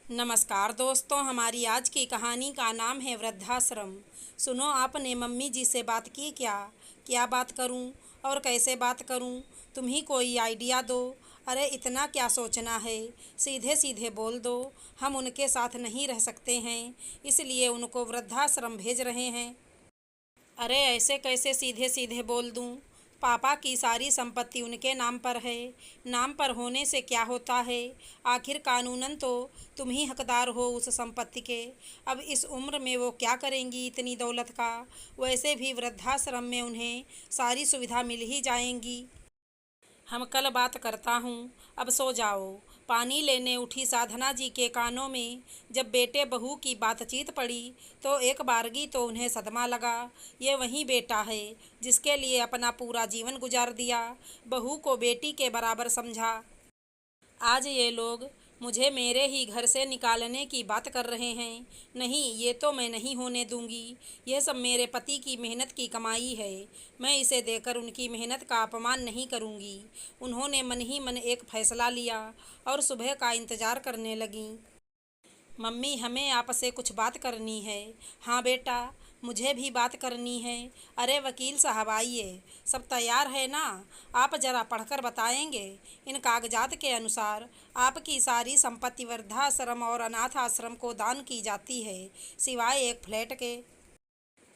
नमस्कार दोस्तों, हमारी आज की कहानी का नाम है वृद्धाश्रम। सुनो, आपने मम्मी जी से बात की क्या? क्या बात करूं और कैसे बात करूं? तुम ही कोई आइडिया दो। अरे इतना क्या सोचना है, सीधे सीधे बोल दो। हम उनके साथ नहीं रह सकते हैं, इसलिए उनको वृद्धाश्रम भेज रहे हैं। अरे ऐसे कैसे सीधे सीधे बोल दूं? पापा की सारी संपत्ति उनके नाम पर है। नाम पर होने से क्या होता है? आखिर कानूनन तो तुम ही हकदार हो उस संपत्ति के। अब इस उम्र में वो क्या करेंगी इतनी दौलत का? वैसे भी वृद्धाश्रम में उन्हें सारी सुविधा मिल ही जाएंगी। हम कल बात करता हूँ, अब सो जाओ। पानी लेने उठी साधना जी के कानों में जब बेटे बहू की बातचीत पड़ी तो एक बारगी तो उन्हें सदमा लगा। ये वही बेटा है जिसके लिए अपना पूरा जीवन गुजार दिया, बहू को बेटी के बराबर समझा। आज ये लोग मुझे मेरे ही घर से निकालने की बात कर रहे हैं। नहीं, ये तो मैं नहीं होने दूंगी। यह सब मेरे पति की मेहनत की कमाई है। मैं इसे देकर उनकी मेहनत का अपमान नहीं करूंगी। उन्होंने मन ही मन एक फैसला लिया और सुबह का इंतजार करने लगीं। मम्मी, हमें आपसे कुछ बात करनी है। हाँ बेटा, मुझे भी बात करनी है। अरे वकील साहब आइए, सब तैयार है ना? आप ज़रा पढ़कर बताएंगे। इन कागजात के अनुसार आपकी सारी संपत्ति वृद्धाश्रम और अनाथ आश्रम को दान की जाती है, सिवाय एक फ्लैट के।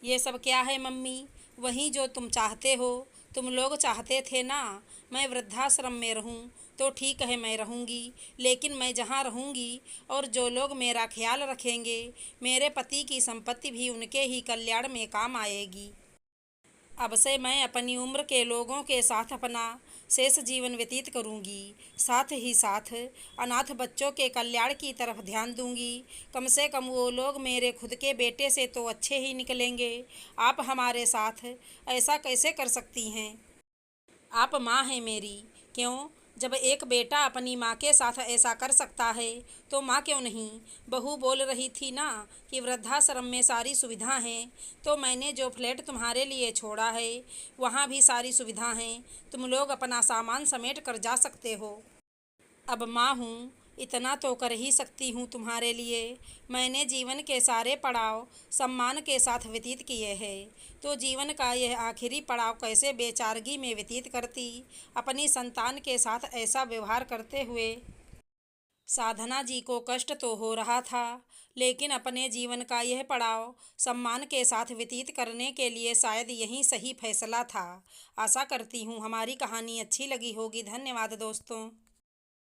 ये सब क्या है मम्मी? वही जो तुम चाहते हो। तुम लोग चाहते थे ना मैं वृद्धाश्रम में रहूं, तो ठीक है मैं रहूंगी। लेकिन मैं जहां रहूंगी और जो लोग मेरा ख्याल रखेंगे, मेरे पति की संपत्ति भी उनके ही कल्याण में काम आएगी। अब से मैं अपनी उम्र के लोगों के साथ अपना शेष जीवन व्यतीत करूंगी। साथ ही साथ अनाथ बच्चों के कल्याण की तरफ ध्यान दूंगी। कम से कम वो लोग मेरे खुद के बेटे से तो अच्छे ही निकलेंगे। आप हमारे साथ ऐसा कैसे कर सकती हैं? आप माँ हैं मेरी। क्यों? जब एक बेटा अपनी माँ के साथ ऐसा कर सकता है तो माँ क्यों नहीं? बहू बोल रही थी ना कि वृद्धाश्रम में सारी सुविधा हैं, तो मैंने जो फ्लैट तुम्हारे लिए छोड़ा है वहाँ भी सारी सुविधा हैं। तुम लोग अपना सामान समेट कर जा सकते हो। अब माँ हूँ, इतना तो कर ही सकती हूँ तुम्हारे लिए। मैंने जीवन के सारे पड़ाव सम्मान के साथ व्यतीत किए हैं, तो जीवन का यह आखिरी पड़ाव कैसे बेचारगी में व्यतीत करती? अपनी संतान के साथ ऐसा व्यवहार करते हुए साधना जी को कष्ट तो हो रहा था, लेकिन अपने जीवन का यह पड़ाव सम्मान के साथ व्यतीत करने के लिए शायद यही सही फैसला था। आशा करती हूँ हमारी कहानी अच्छी लगी होगी। धन्यवाद दोस्तों।